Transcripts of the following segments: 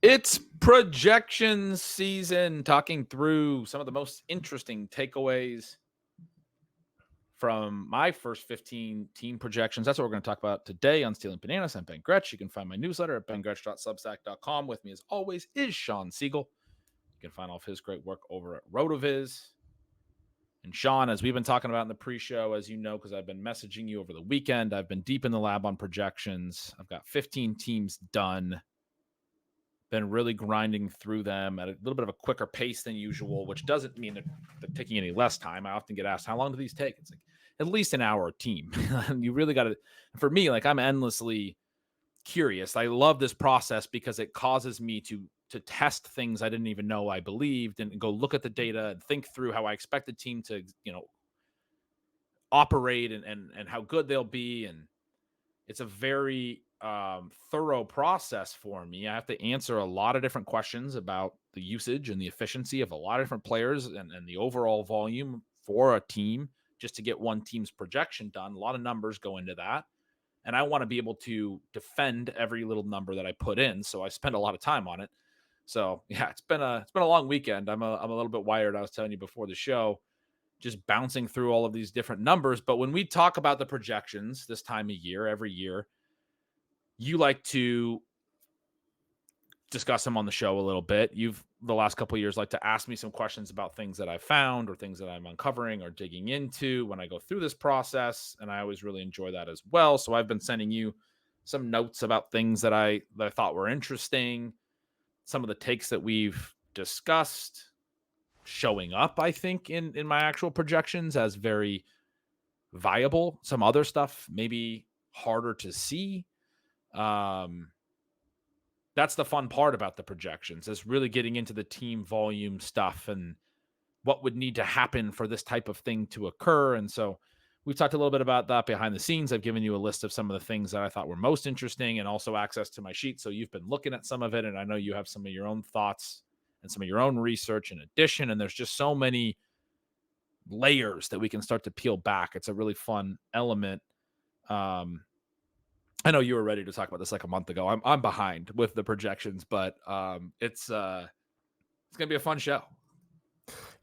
It's projection season, talking through some of the most interesting takeaways from my first 15 team projections. That's what we're going to talk about today on Stealing Bananas. I'm Ben Gretch. You can find my newsletter at bengretch.substack.com. With me, as always, is Shawn Siegele. You can find all of his great work over at RotoViz. And Shawn, as we've been talking about in the pre-show, as you know, because I've been messaging you over the weekend, I've been deep in the lab on projections. I've got 15 teams done. Been really grinding through them at a little bit of a quicker pace than usual, which doesn't mean they're taking any less time. I often get asked, how long do these take? It's like at least an hour a team. And you really got to, for me, like I'm endlessly curious. I love this process because it causes me to test things I didn't even know I believed and go look at the data and think through how I expect the team to, operate and how good they'll be. And it's a very thorough process for me. I have to answer a lot of different questions about the usage and the efficiency of a lot of different players and the overall volume for a team just to get one team's projection done. A lot of numbers go into that. And I want to be able to defend every little number that I put in. So I spend a lot of time on it. So yeah, it's been a long weekend. I'm a little bit wired. I was telling you before the show, just bouncing through all of these different numbers. But when we talk about the projections this time of year, every year, you like to discuss them on the show a little bit. You've the last couple of years like to ask me some questions about things that I found or things that I'm uncovering or digging into when I go through this process. And I always really enjoy that as well. So I've been sending you some notes about things that I thought were interesting. Some of the takes that we've discussed showing up, I think, in my actual projections as very viable. Some other stuff maybe harder to see. That's the fun part about the projections, is really getting into the team volume stuff and what would need to happen for this type of thing to occur. And so we've talked a little bit about that behind the scenes. I've given you a list of some of the things that I thought were most interesting and also access to my sheet. So you've been looking at some of it, and I know you have some of your own thoughts and some of your own research in addition. And there's just so many layers that we can start to peel back. It's a really fun element. I know you were ready to talk about this like a month ago. I'm behind with the projections, but it's going to be a fun show.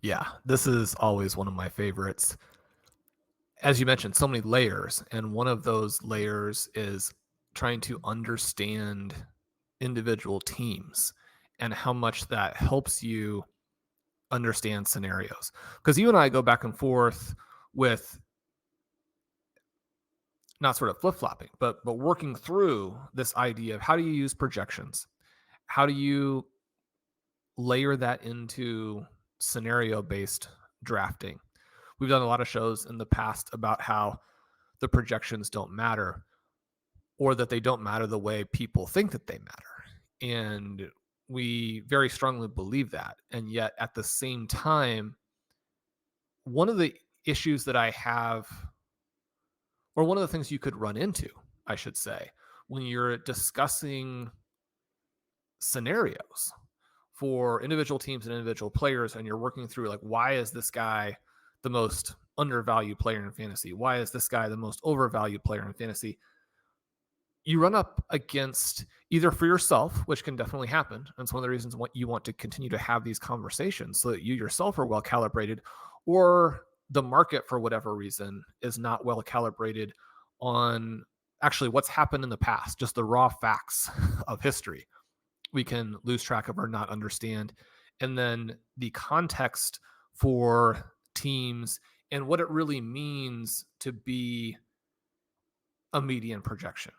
Yeah, this is always one of my favorites. As you mentioned, so many layers, and one of those layers is trying to understand individual teams and how much that helps you understand scenarios. Because you and I go back and forth with not sort of flip-flopping, but working through this idea of how do you use projections? How do you layer that into scenario-based drafting? We've done a lot of shows in the past about how the projections don't matter, or that they don't matter the way people think that they matter. And we very strongly believe that. And yet at the same time, one of the issues that I have, or one of the things you could run into, I should say, when you're discussing scenarios for individual teams and individual players, and you're working through like, why is this guy the most undervalued player in fantasy? Why is this guy the most overvalued player in fantasy? You run up against, either for yourself, which can definitely happen, and it's one of the reasons why you want to continue to have these conversations so that you yourself are well calibrated, or the market, for whatever reason, is not well calibrated on actually what's happened in the past, just the raw facts of history. We can lose track of or not understand. And then the context for teams and what it really means to be a median projection.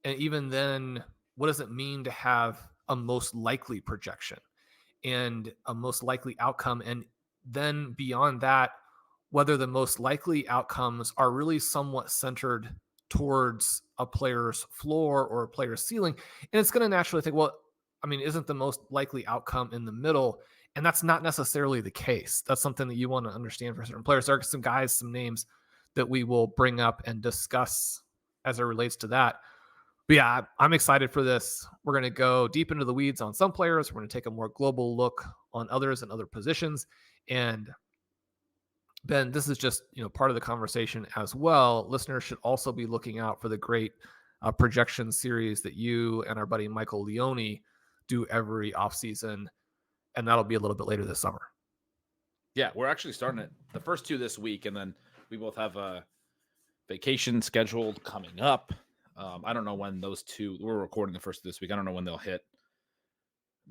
And even then, what does it mean to have a most likely projection and a most likely outcome? And then beyond that, whether the most likely outcomes are really somewhat centered towards a player's floor or a player's ceiling. And it's going to naturally think, well, I mean, isn't the most likely outcome in the middle? And that's not necessarily the case. That's something that you want to understand for certain players. There are some guys, some names that we will bring up and discuss as it relates to that. But yeah, I'm excited for this. We're going to go deep into the weeds on some players. We're going to take a more global look on others and other positions. And Ben, this is just, part of the conversation as well. Listeners should also be looking out for the great projection series that you and our buddy Michael Leone do every offseason, and that'll be a little bit later this summer. Yeah, we're actually starting it the first 2 this week, and then we both have a vacation scheduled coming up. I don't know when those 2, we're recording the first this week. I don't know when they'll hit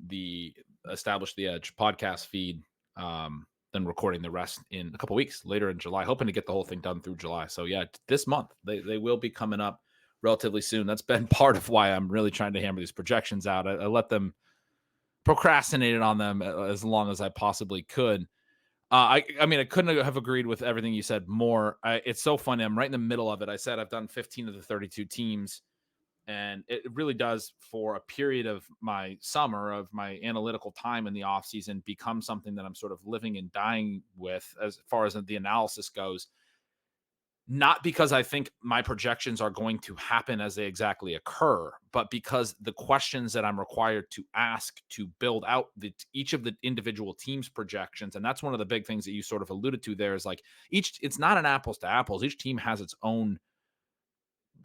the Establish the Edge podcast feed. Then recording the rest in a couple weeks later in July, hoping to get the whole thing done through July. So yeah, this month they will be coming up relatively soon. That's been part of why I'm really trying to hammer these projections out. I let them procrastinated on them as long as I possibly could. I mean, I couldn't have agreed with everything you said more. It's so funny. I'm right in the middle of it. I said I've done 15 of the 32 teams, and it really does, for a period of my summer, of my analytical time in the off season, become something that I'm sort of living and dying with as far as the analysis goes. Not because I think my projections are going to happen as they exactly occur, but because the questions that I'm required to ask to build out each of the individual teams' projections. And that's one of the big things that you sort of alluded to there, is like it's not an apples to apples. Each team has its own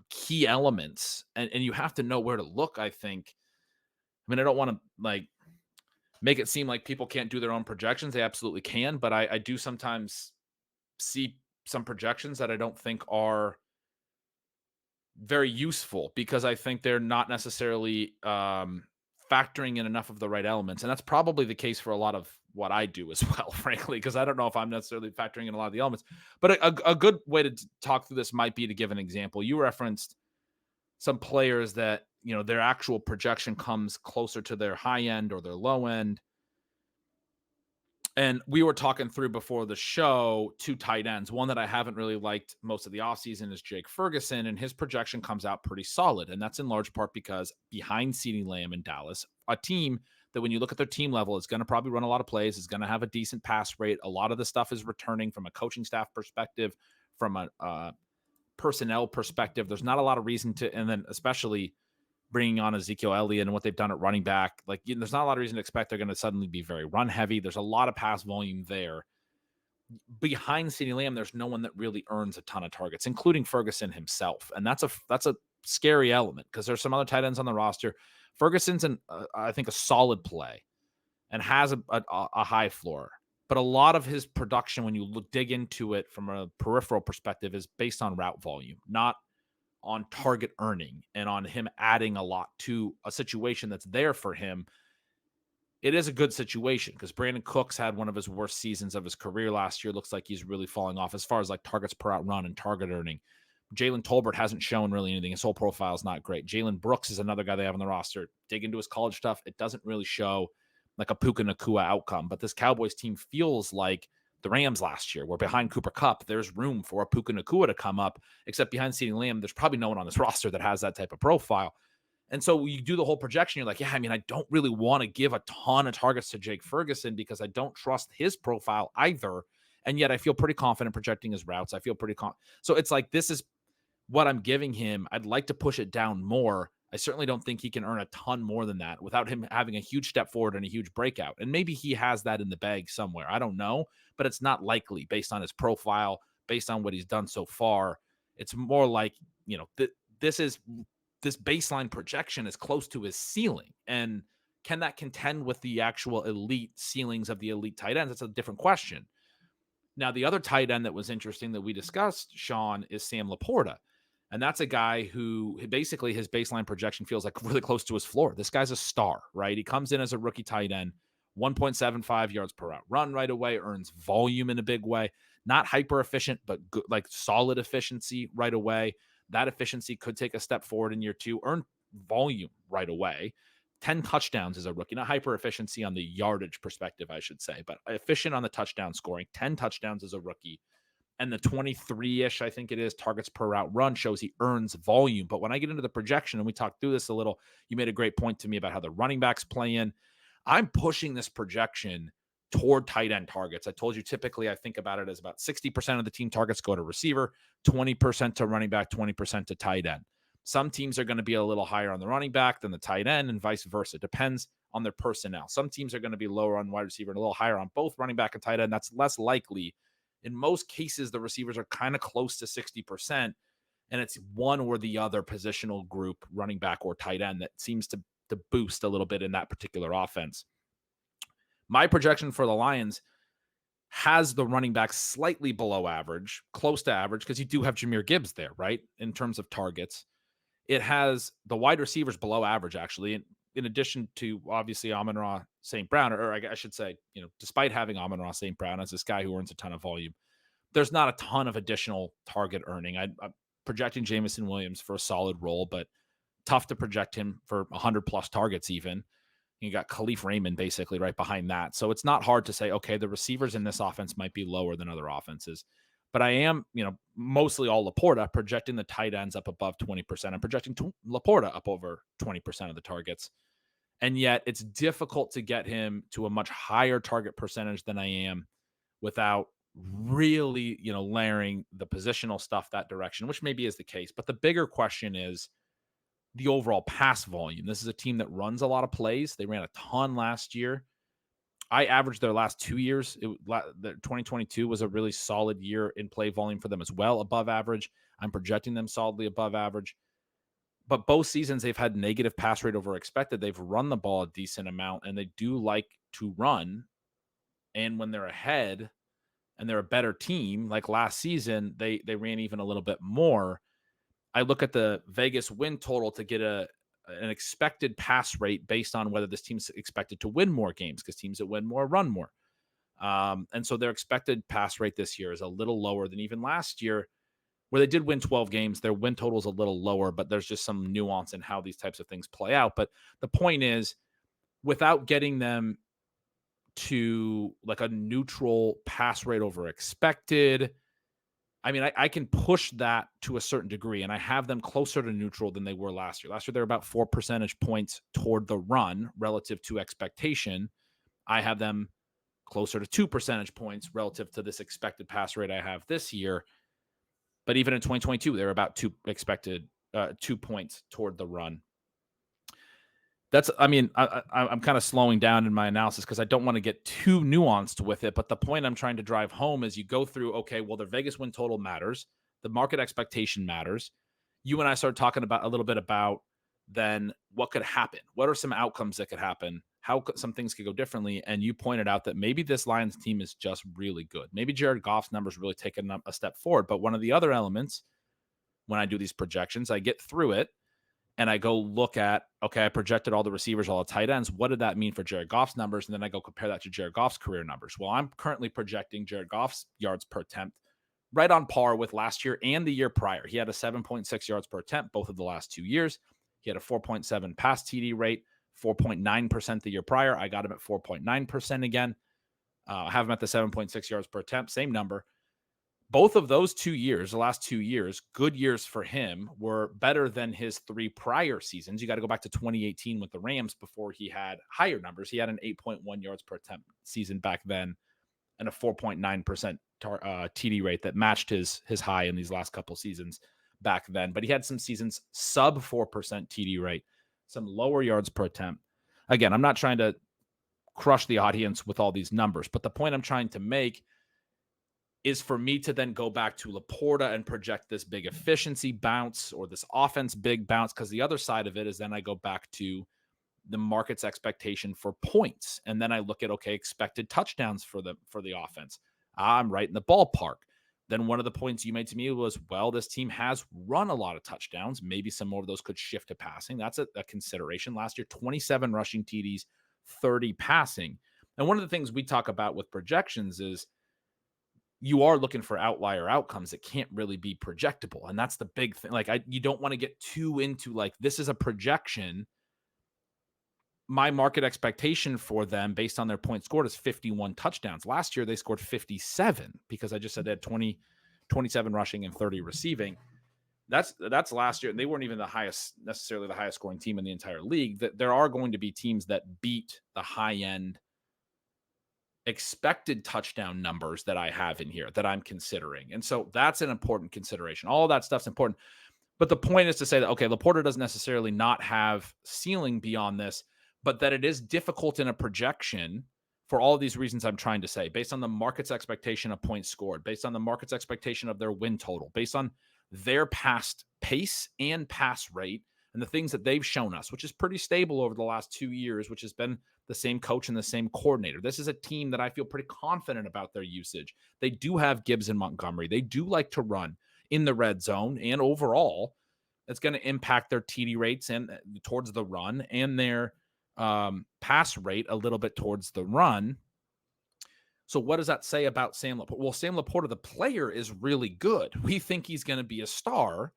key elements, and you have to know where to look, I think. I mean, I don't want to like make it seem like people can't do their own projections. They absolutely can, but I do sometimes see some projections that I don't think are very useful, because I think they're not necessarily factoring in enough of the right elements. And that's probably the case for a lot of what I do as well, frankly, because I don't know if I'm necessarily factoring in a lot of the elements. But a good way to talk through this might be to give an example. You referenced some players that, their actual projection comes closer to their high end or their low end. And we were talking through before the show 2 tight ends. One that I haven't really liked most of the offseason is Jake Ferguson, and his projection comes out pretty solid. And that's in large part because behind CeeDee Lamb in Dallas, a team that when you look at their team level is going to probably run a lot of plays, is going to have a decent pass rate. A lot of the stuff is returning from a coaching staff perspective, from a personnel perspective. There's not a lot of reason to, and then especially bringing on Ezekiel Elliott and what they've done at running back, there's not a lot of reason to expect they're going to suddenly be very run heavy. There's a lot of pass volume there. Behind CeeDee Lamb, there's no one that really earns a ton of targets, including Ferguson himself. And that's a scary element, because there's some other tight ends on the roster. Ferguson's I think a solid play and has a high floor. But a lot of his production, when you dig into it from a peripheral perspective, is based on route volume, not on target earning and on him adding a lot to a situation that's there for him. It is a good situation, because Brandon Cooks had one of his worst seasons of his career last year. Looks like he's really falling off as far as like targets per out run and target earning. Jalen Tolbert hasn't shown really anything. His whole profile is not great. Jalen Brooks is another guy they have on the roster. Dig into his college stuff. It doesn't really show like a Puka Nacua outcome, but this Cowboys team feels like the Rams last year, where behind Cooper Kupp, there's room for a Puka Nacua to come up, except behind CeeDee Lamb, there's probably no one on this roster that has that type of profile. And so you do the whole projection. You're like, yeah, I mean, I don't really want to give a ton of targets to Jake Ferguson, because I don't trust his profile either. And yet I feel pretty confident projecting his routes. I feel pretty confident. So it's like, this is what I'm giving him. I'd like to push it down more. I certainly don't think he can earn a ton more than that without him having a huge step forward and a huge breakout. And maybe he has that in the bag somewhere. I don't know, but it's not likely based on his profile, based on what he's done so far. It's more like, this baseline projection is close to his ceiling. And can that contend with the actual elite ceilings of the elite tight ends? That's a different question. Now, the other tight end that was interesting that we discussed, Sean, is Sam LaPorta. And that's a guy who basically his baseline projection feels like really close to his floor. This guy's a star, right? He comes in as a rookie tight end, 1.75 yards per out run right away, earns volume in a big way. Not hyper efficient, but good, like solid efficiency right away. That efficiency could take a step forward in year 2, earn volume right away. 10 touchdowns as a rookie, not hyper efficiency on the yardage perspective, I should say, but efficient on the touchdown scoring, 10 touchdowns as a rookie. And the 23-ish, I think it is, targets per route run shows he earns volume. But when I get into the projection, and we talked through this a little, you made a great point to me about how the running backs play in. I'm pushing this projection toward tight end targets. I told you typically I think about it as about 60% of the team targets go to receiver, 20% to running back, 20% to tight end. Some teams are going to be a little higher on the running back than the tight end, and vice versa. It depends on their personnel. Some teams are going to be lower on wide receiver and a little higher on both running back and tight end. That's less likely. In most cases, the receivers are kind of close to 60%, and it's one or the other positional group, running back or tight end, that seems to boost a little bit in that particular offense. My projection for the Lions has the running back slightly below average, close to average, because you do have Jahmyr Gibbs there, right? In terms of targets. It has the wide receivers below average, actually, in addition to obviously Amon-Ra St. Brown, or I should say, despite having Amon-Ra St. Brown as this guy who earns a ton of volume, there's not a ton of additional target earning. I'm projecting Jameson Williams for a solid role, but tough to project him for 100 plus targets even. You got Khalif Raymond basically right behind that. So it's not hard to say, okay, the receivers in this offense might be lower than other offenses. But I am, mostly all LaPorta, projecting the tight ends up above 20%. I'm projecting LaPorta up over 20% of the targets. And yet it's difficult to get him to a much higher target percentage than I am without really, layering the positional stuff that direction, which maybe is the case. But the bigger question is the overall pass volume. This is a team that runs a lot of plays. They ran a ton last year. I averaged their last 2 years. 2022 was a really solid year in play volume for them as well, above average. I'm projecting them solidly above average. But both seasons, they've had negative pass rate over expected. They've run the ball a decent amount, and they do like to run. And when they're ahead and they're a better team, like last season, they ran even a little bit more. I look at the Vegas win total to get an expected pass rate based on whether this team's expected to win more games, because teams that win more run more. And so their expected pass rate this year is a little lower than even last year, where they did win 12 games. Their win total is a little lower, but there's just some nuance in how these types of things play out. But the point is, without getting them to like a neutral pass rate over expected, I mean, I can push that to a certain degree, and I have them closer to neutral than they were last year. Last year, they're about 4 percentage points toward the run relative to expectation. I have them closer to 2 percentage points relative to this expected pass rate I have this year. But even in 2022, they're about 2 points toward the run. I'm kind of slowing down in my analysis because I don't want to get too nuanced with it. But the point I'm trying to drive home is you go through, okay, well, their Vegas win total matters. The market expectation matters. You and I started talking about a little bit about then what could happen. What are some outcomes that could happen? How some things could go differently. And you pointed out that maybe this Lions team is just really good. Maybe Jared Goff's numbers really taken a step forward. But one of the other elements when I do these projections, I get through it and I go look at, okay, I projected all the receivers, all the tight ends. What did that mean for Jared Goff's numbers? And then I go compare that to Jared Goff's career numbers. Well, I'm currently projecting Jared Goff's yards per attempt right on par with last year and the year prior. He had a 7.6 yards per attempt both of the last 2 years. He had a 4.7 pass TD rate, 4.9% the year prior. I got him at 4.9% again. I have him at the 7.6 yards per attempt, same number. Both of those 2 years, the last 2 years, good years for him, were better than his 3 prior seasons. You got to go back to 2018 with the Rams before he had higher numbers. He had an 8.1 yards per attempt season back then and a 4.9% TD rate that matched his high in these last couple seasons back then. But he had some seasons sub 4% TD rate, some lower yards per attempt. Again, I'm not trying to crush the audience with all these numbers, but the point I'm trying to make is for me to then go back to LaPorta and project this big efficiency bounce or this offense big bounce, because the other side of it is then I go back to the market's expectation for points. And then I look at, okay, expected touchdowns for the offense. I'm right in the ballpark. Then one of the points you made to me was, well, this team has run a lot of touchdowns. Maybe some more of those could shift to passing. That's a consideration. Last year, 27 rushing TDs, 30 passing. And one of the things we talk about with projections is you are looking for outlier outcomes that can't really be projectable. And that's the big thing. Like, you don't want to get too into like, this is a projection. My market expectation for them based on their points scored is 51 touchdowns. Last year, they scored 57 because I just said they had 27 rushing and 30 receiving. That's last year. And they weren't even necessarily the highest scoring team in the entire league. That there are going to be teams that beat the high end expected touchdown numbers that I have in here that I'm considering. And so that's an important consideration. All of that stuff's important. But the point is to say that, okay, LaPorta doesn't necessarily not have ceiling beyond this, but that it is difficult in a projection for all of these reasons I'm trying to say, based on the market's expectation of points scored, based on the market's expectation of their win total, based on their past pace and pass rate, and the things that they've shown us, which is pretty stable over the last 2 years, which has been the same coach and the same coordinator. This is a team that I feel pretty confident about their usage. They do have Gibbs and Montgomery. They do like to run in the red zone, and overall, it's going to impact their TD rates and towards the run, and their pass rate a little bit towards the run. So what does that say about Sam LaPorta? Well, Sam LaPorta, the player, is really good. We think he's going to be a star,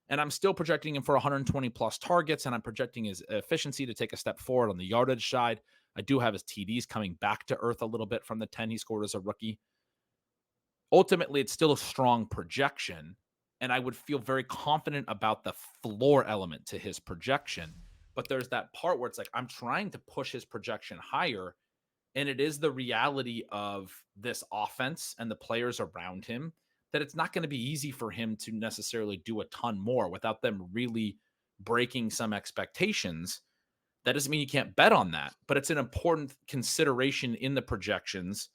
and I'm still projecting him for 120 plus targets, and I'm projecting his efficiency to take a step forward on the yardage side. I do have his TDs coming back to earth a little bit from the 10 he scored as a rookie. Ultimately, it's still a strong projection, and I would feel very confident about the floor element to his projection. But there's that part where it's like, I'm trying to push his projection higher, and it is the reality of this offense and the players around him that it's not going to be easy for him to necessarily do a ton more without them really breaking some expectations. That doesn't mean you can't bet on that, but it's an important consideration in the projections.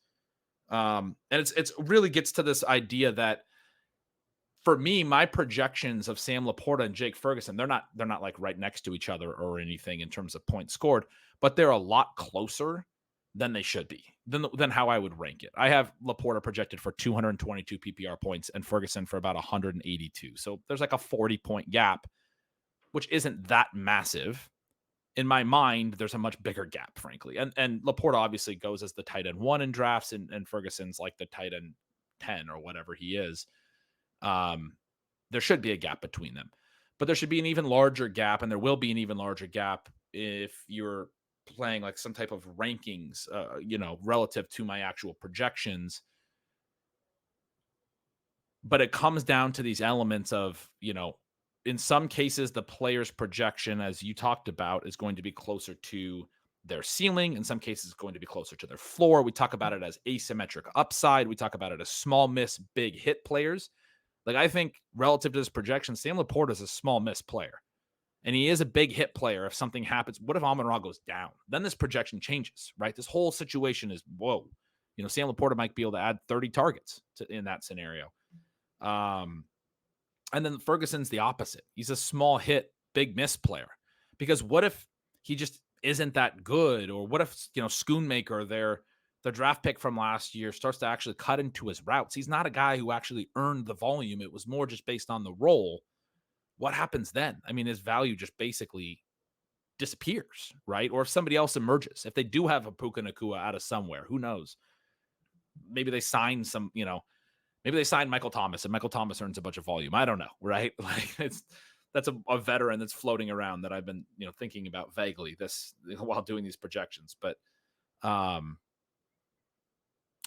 And it's really gets to this idea that for me, my projections of Sam LaPorta and Jake Ferguson, they're not like right next to each other or anything in terms of points scored, but they're a lot closer than they should be, than how I would rank it. I have LaPorta projected for 222 PPR points and Ferguson for about 182. So there's like a 40-point gap, which isn't that massive. In my mind, there's a much bigger gap, frankly. And LaPorta obviously goes as the tight end 1 in drafts, and Ferguson's like the tight end 10 or whatever he is. There should be a gap between them, but there should be an even larger gap, and there will be an even larger gap if you're playing like some type of rankings, relative to my actual projections. But it comes down to these elements of, in some cases, the player's projection, as you talked about, is going to be closer to their ceiling. In some cases, it's going to be closer to their floor. We talk about it as asymmetric upside. We talk about it as small miss, big hit players. Like, I think relative to this projection, Sam LaPorta is a small miss player. And he is a big hit player if something happens. What if Amon-Ra goes down? Then this projection changes, right? This whole situation is, whoa. Sam LaPorta might be able to add 30 targets in that scenario. And then Ferguson's the opposite. He's a small hit, big miss player. Because what if he just isn't that good? Or what if, Schoonmaker, their draft pick from last year, starts to actually cut into his routes? He's not a guy who actually earned the volume. It was more just based on the role. What happens then? I mean, his value just basically disappears, right? Or if somebody else emerges, if they do have a Puka Nacua out of somewhere, who knows? Maybe they sign maybe they sign Michael Thomas, and Michael Thomas earns a bunch of volume. I don't know, right? Like, that's a veteran that's floating around that I've been, thinking about vaguely while doing these projections. But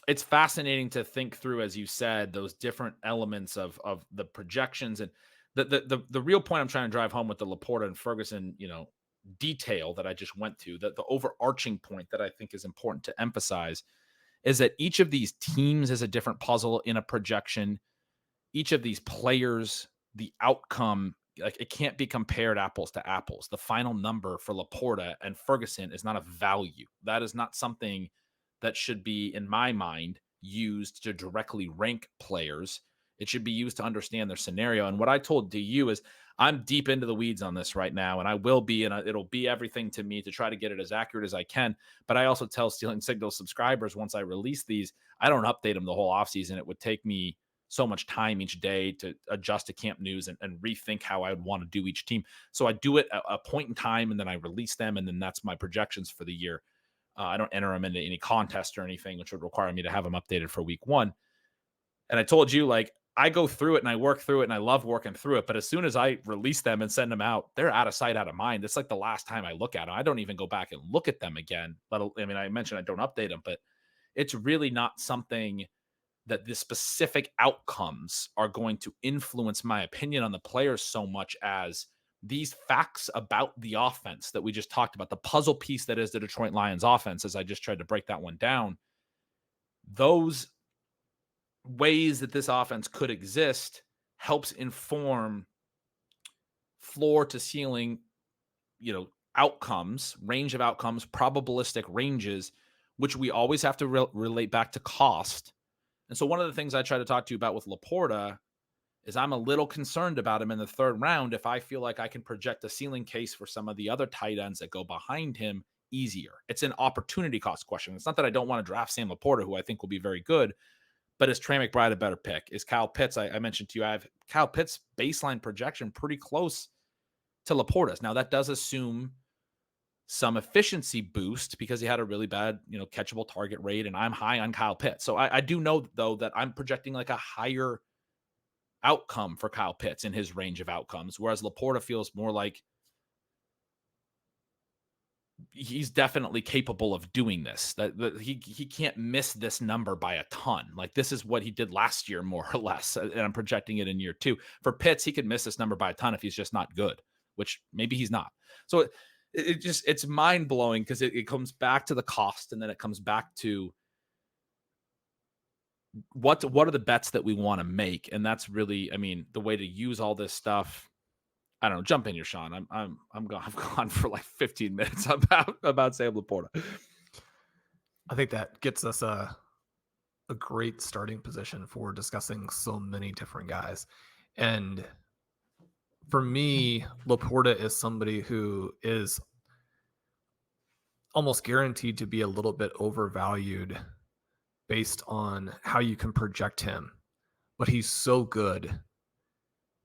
it's fascinating to think through, as you said, those different elements of the projections. And the real point I'm trying to drive home with the LaPorta and Ferguson, detail that I just went to, the overarching point that I think is important to emphasize is that each of these teams is a different puzzle in a projection. Each of these players, the outcome, like, it can't be compared apples to apples. The final number for LaPorta and Ferguson is not a value. That is not something that should be, in my mind, used to directly rank players. It should be used to understand their scenario. And what I told DU is, I'm deep into the weeds on this right now, and I will be, and it'll be everything to me to try to get it as accurate as I can. But I also tell Stealing Signal subscribers, once I release these, I don't update them the whole offseason. It would take me so much time each day to adjust to camp news and rethink how I would want to do each team. So I do it at a point in time, and then I release them, and then that's my projections for the year. I don't enter them into any contest or anything, which would require me to have them updated for week 1. And I told you, like, I go through it and I work through it, and I love working through it. But as soon as I release them and send them out, they're out of sight, out of mind. It's like the last time I look at them. I don't even go back and look at them again. I mentioned I don't update them, but it's really not something that the specific outcomes are going to influence my opinion on the players so much as these facts about the offense that we just talked about, the puzzle piece that is the Detroit Lions offense, as I just tried to break that one down. Those ways that this offense could exist helps inform floor to ceiling, outcomes, range of outcomes, probabilistic ranges, which we always have to relate back to cost. And so one of the things I try to talk to you about with LaPorta is I'm a little concerned about him in the third round if I feel like I can project a ceiling case for some of the other tight ends that go behind him easier. It's an opportunity cost question. It's not that I don't want to draft Sam LaPorta, who I think will be very good, but is Trey McBride a better pick? Is Kyle Pitts, I mentioned to you, I have Kyle Pitts' baseline projection pretty close to LaPorta's. Now, that does assume some efficiency boost because he had a really bad, catchable target rate, and I'm high on Kyle Pitts. So I do know, though, that I'm projecting like a higher outcome for Kyle Pitts in his range of outcomes, whereas LaPorta feels more like he's definitely capable of doing this. That he can't miss this number by a ton. Like, this is what he did last year, more or less, and I'm projecting it in year 2. For Pitts, he could miss this number by a ton if he's just not good, which maybe he's not. So it's mind blowing because it comes back to the cost, and then it comes back to what are the bets that we want to make, and that's really, the way to use all this stuff. I don't know. Jump in here, Sean. I've gone for like 15 minutes about Sam LaPorta. I think that gets us a great starting position for discussing so many different guys. And for me, LaPorta is somebody who is almost guaranteed to be a little bit overvalued based on how you can project him. But he's so good,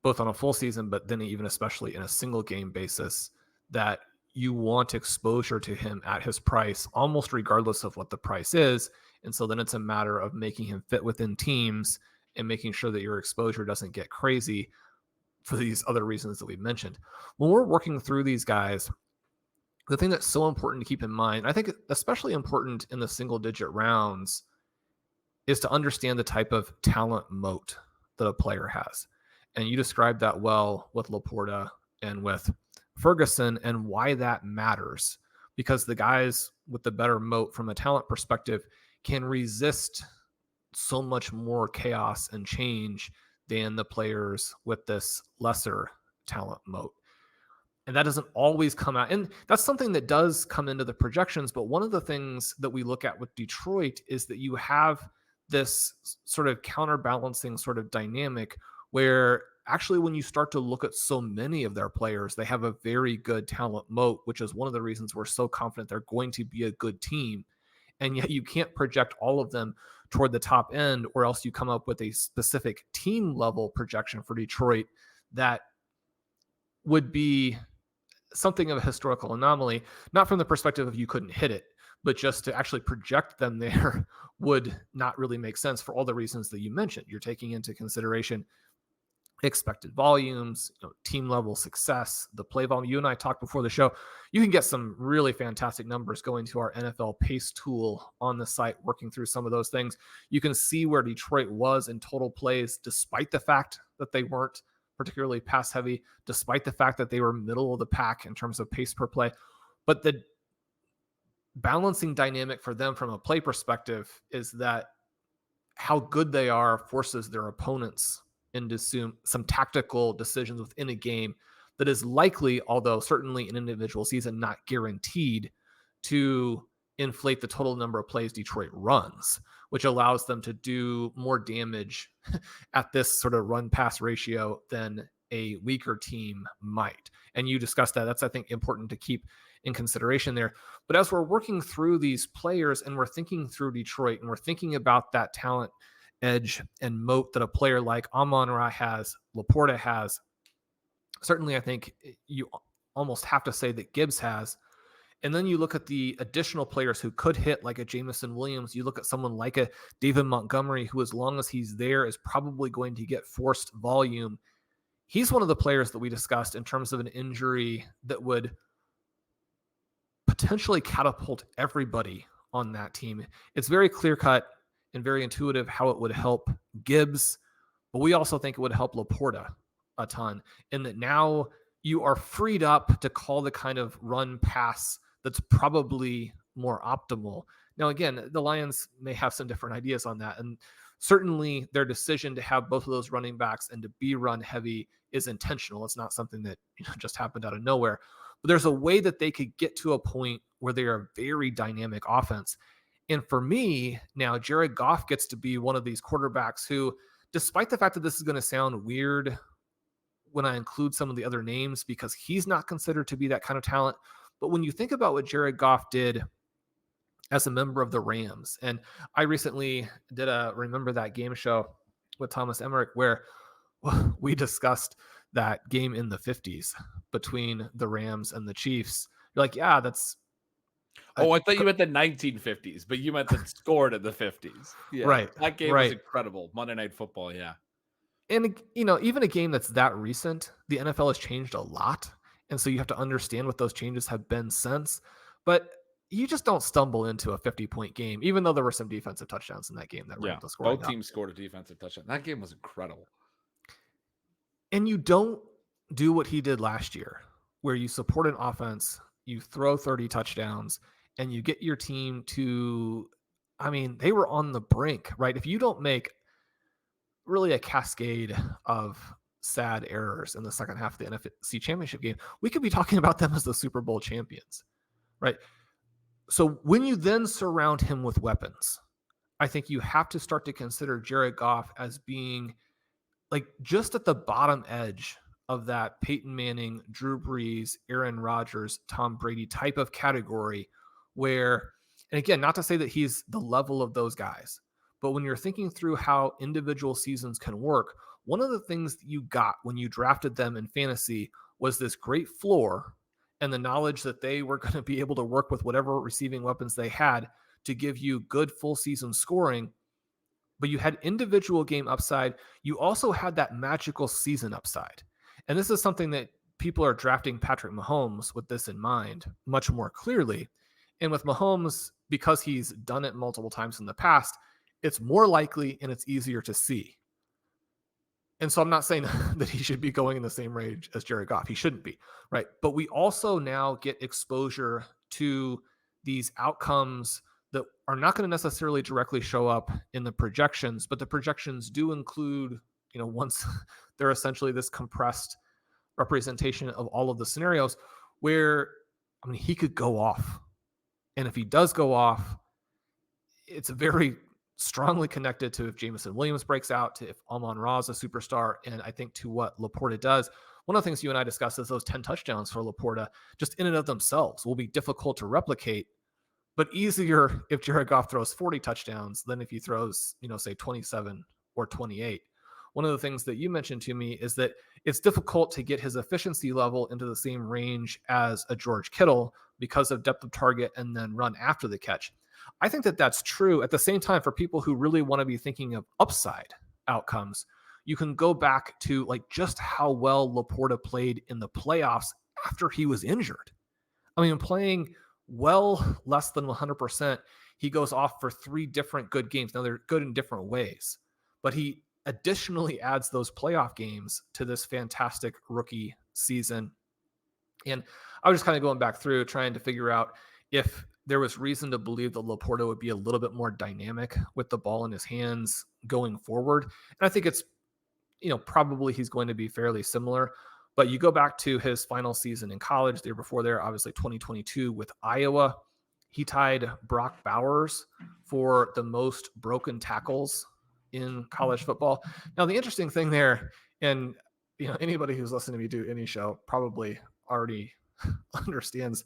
both on a full season, but then even especially in a single game basis, that you want exposure to him at his price, almost regardless of what the price is. And so then it's a matter of making him fit within teams and making sure that your exposure doesn't get crazy for these other reasons that we mentioned. When we're working through these guys, the thing that's so important to keep in mind, I think especially important in the single digit rounds, is to understand the type of talent moat that a player has. And you described that well with LaPorta and with Ferguson, and why that matters, because the guys with the better moat from a talent perspective can resist so much more chaos and change than the players with this lesser talent moat. And that doesn't always come out. And that's something that does come into the projections. But one of the things that we look at with Detroit is that you have this sort of counterbalancing sort of dynamic where actually when you start to look at so many of their players, they have a very good talent moat, which is one of the reasons we're so confident they're going to be a good team. And yet you can't project all of them toward the top end, or else you come up with a specific team level projection for Detroit that would be something of a historical anomaly, not from the perspective of you couldn't hit it, but just to actually project them there would not really make sense for all the reasons that you mentioned. You're taking into consideration expected volumes, team level success, the play volume. You and I talked before the show. You can get some really fantastic numbers going to our NFL pace tool on the site, working through some of those things. You can see where Detroit was in total plays, despite the fact that they weren't particularly pass heavy, despite the fact that they were middle of the pack in terms of pace per play. But the balancing dynamic for them from a play perspective is that how good they are forces their opponents into some tactical decisions within a game that is likely, although certainly an individual season, not guaranteed, to inflate the total number of plays Detroit runs, which allows them to do more damage at this sort of run pass ratio than a weaker team might. And you discussed that. That's, I think, important to keep in consideration there. But as we're working through these players and we're thinking through Detroit and we're thinking about that talent edge and moat that a player like Amon-Ra has, LaPorta has, certainly I think you almost have to say that Gibbs has. And then you look at the additional players who could hit, like a Jameson Williams. You look at someone like a David Montgomery, who, as long as he's there, is probably going to get forced volume. He's one of the players that we discussed in terms of an injury that would potentially catapult everybody on that team. It's very clear-cut and very intuitive how it would help Gibbs, but we also think it would help LaPorta a ton, in that now you are freed up to call the kind of run pass that's probably more optimal. Now, again, the Lions may have some different ideas on that, and certainly their decision to have both of those running backs and to be run heavy is intentional. It's not something that just happened out of nowhere, but there's a way that they could get to a point where they are a very dynamic offense. And for me, now Jared Goff gets to be one of these quarterbacks who despite the fact that this is going to sound weird when I include some of the other names, because he's not considered to be that kind of talent. But when you think about what Jared Goff did as a member of the Rams, and I recently did a Remember That Game show with Thomas Emmerich, where we discussed that game in the 50s between the Rams and the Chiefs. You're like, yeah, that's... Oh, I thought you meant the 1950s, but you meant that scored in the 50s. Yeah, right. That game was incredible. Monday Night Football, yeah. And, you know, even a game that's that recent, the NFL has changed a lot. And so you have to understand what those changes have been since. But you just don't stumble into a 50-point game, even though there were some defensive touchdowns in that game that ramped the scoring both teams scored a defensive touchdown. That game was incredible. And you don't do what he did last year, where you support an offense, you throw 30 touchdowns, and you get your team to, I mean, they were on the brink, right? If you don't make really a cascade of sad errors in the second half of the NFC Championship game, we could be talking about them as the Super Bowl champions, right? So when you then surround him with weapons, I think you have to start to consider Jared Goff as being like just at the bottom edge of that Peyton Manning, Drew Brees, Aaron Rodgers, Tom Brady type of category where, and again, not to say that he's the level of those guys, but when you're thinking through how individual seasons can work, one of the things that you got when you drafted them in fantasy was this great floor and the knowledge that they were going to be able to work with whatever receiving weapons they had to give you good full season scoring. But you had individual game upside. You also had that magical season upside. And this is something that people are drafting Patrick Mahomes with this in mind much more clearly. And with Mahomes, because he's done it multiple times in the past, it's more likely and it's easier to see. And so I'm not saying that he should be going in the same range as Jared Goff. He shouldn't be, right? But we also now get exposure to these outcomes that are not going to necessarily directly show up in the projections, but the projections do include, you know, once they're essentially this compressed representation of all of the scenarios where, I mean, he could go off. And if he does go off, it's very strongly connected to if Jameson Williams breaks out, to if Amon-Ra is a superstar, and I think to what LaPorta does. One of the things you and I discussed is those 10 touchdowns for LaPorta just in and of themselves will be difficult to replicate, but easier if Jared Goff throws 40 touchdowns than if he throws, you know, say 27 or 28. One of the things that you mentioned to me is that it's difficult to get his efficiency level into the same range as a George Kittle because of depth of target and then run after the catch. I think that that's true. At the same time, for people who really want to be thinking of upside outcomes, you can go back to like just how well LaPorta played in the playoffs after he was injured. I mean, playing well less than 100%, he goes off for 3 different good games. Now, they're good in different ways, but he additionally adds those playoff games to this fantastic rookie season. And I was just kind of going back through trying to figure out if there was reason to believe that LaPorta would be a little bit more dynamic with the ball in his hands going forward. And I think it's, you know, probably he's going to be fairly similar. But you go back to his final season in college, the year before there, obviously 2022 with Iowa, he tied Brock Bowers for the most broken tackles in college football. Now, the interesting thing there, and you know, anybody who's listening to me do any show probably already understands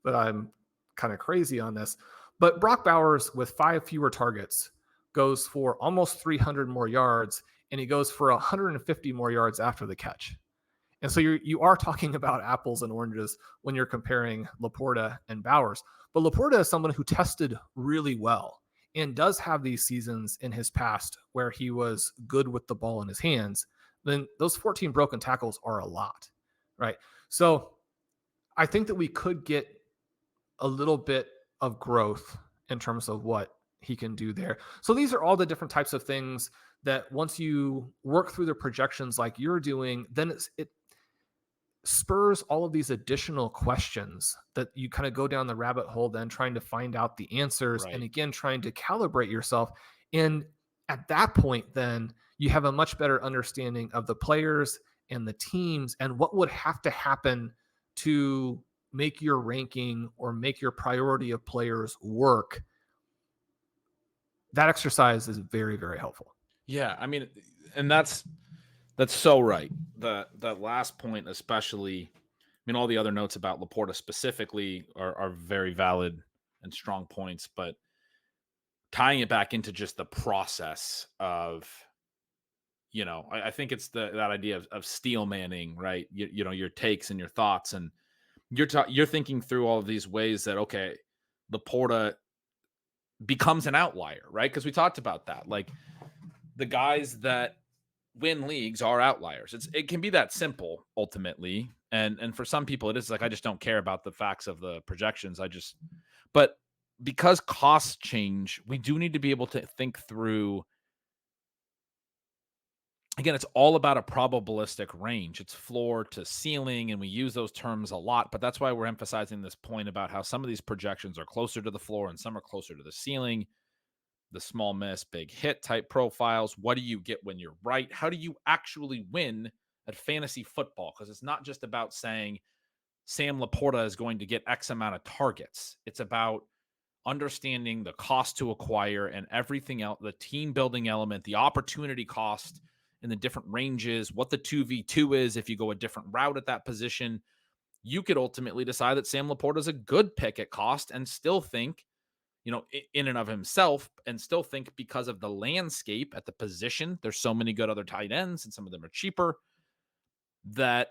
that I'm kind of crazy on this, but Brock Bowers with 5 fewer targets goes for almost 300 more yards, and he goes for 150 more yards after the catch. And so you are talking about apples and oranges when you're comparing LaPorta and Bowers. But LaPorta is someone who tested really well and does have these seasons in his past where he was good with the ball in his hands. Then those 14 broken tackles are a lot, right? So I think that we could get a little bit of growth in terms of what he can do there. So these are all the different types of things that once you work through the projections like you're doing, then it spurs all of these additional questions that you kind of go down the rabbit hole, then trying to find out the answers. Right. And again, trying to calibrate yourself. And at that point, then you have a much better understanding of the players and the teams and what would have to happen to make your ranking or make your priority of players work. That exercise is very, very helpful. Yeah, I mean, and that's so right. That last point, especially. I mean, all the other notes about LaPorta specifically are very valid and strong points, but tying it back into just the process of, I think it's that idea of steel manning, right? Your takes and your thoughts, and you're thinking through all of these ways that, okay, LaPorta becomes an outlier, right? Because we talked about that, like the guys that win leagues are outliers. It can be that simple ultimately. And for some people it is like, I just don't care about the facts of the projections. But because costs change, we do need to be able to think through, again, it's all about a probabilistic range. It's floor to ceiling, and we use those terms a lot, but that's why we're emphasizing this point about how some of these projections are closer to the floor and some are closer to the ceiling. The small miss, big hit type profiles. What do you get when you're right? How do you actually win at fantasy football? Because it's not just about saying Sam LaPorta is going to get X amount of targets. It's about understanding the cost to acquire and everything else, the team building element, the opportunity cost in the different ranges, what the 2v2 is if you go a different route at that position. You could ultimately decide that Sam LaPorta is a good pick at cost and still think, in and of himself, and still think because of the landscape at the position, there's so many good other tight ends and some of them are cheaper, and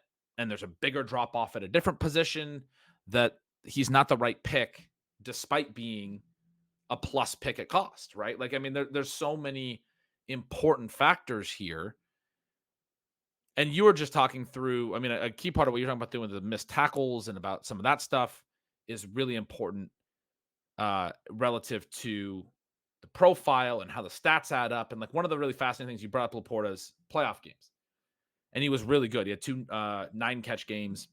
there's a bigger drop off at a different position, that he's not the right pick despite being a plus pick at cost, right? Like, I mean, there's so many important factors here. And you were just talking through, I mean, a key part of what you're talking about doing the missed tackles and about some of that stuff is really important relative to the profile and how the stats add up. And like, one of the really fascinating things you brought up, LaPorta's playoff games, and he was really good. He had 2 9-catch games.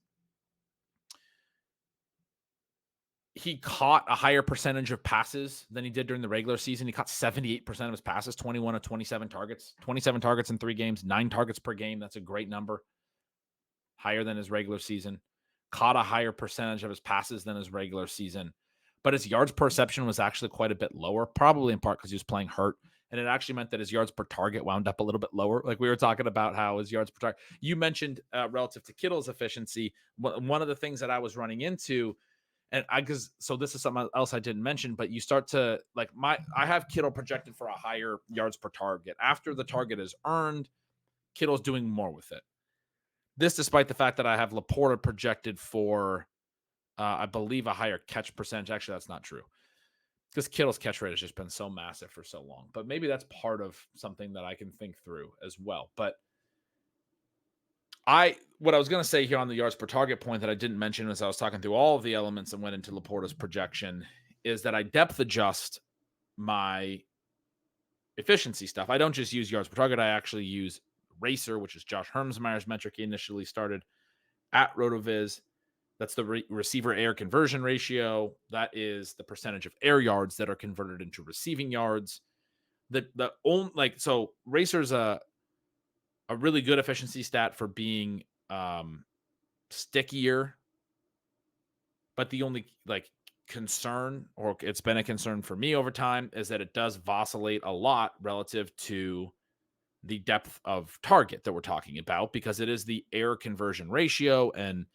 He caught a higher percentage of passes than he did during the regular season. He caught 78% of his passes, 21 of 27 targets, 27 targets in 3 games, 9 targets per game. That's a great number, higher than his regular season. Caught a higher percentage of his passes than his regular season. But his yards per reception was actually quite a bit lower, probably in part because he was playing hurt. And it actually meant that his yards per target wound up a little bit lower. Like we were talking about how his yards per target, you mentioned relative to Kittle's efficiency. One of the things that I was running into, so this is something else I didn't mention, but you start to I have Kittle projected for a higher yards per target. After the target is earned, Kittle's doing more with it. This, despite the fact that I have LaPorta projected for, I believe, a higher catch percentage. Actually, that's not true, because Kittle's catch rate has just been so massive for so long. But maybe that's part of something that I can think through as well. But what I was going to say here on the yards per target point that I didn't mention as I was talking through all of the elements that went into LaPorta's projection is that I depth adjust my efficiency stuff. I don't just use yards per target. I actually use Racer, which is Josh Hermsmeyer's metric he initially started at RotoViz. That's the receiver air conversion ratio. That is the percentage of air yards that are converted into receiving yards. So Racer's a really good efficiency stat for being stickier. But the only concern, or it's been a concern for me over time, is that it does vacillate a lot relative to the depth of target that we're talking about, because it is the air conversion ratio, and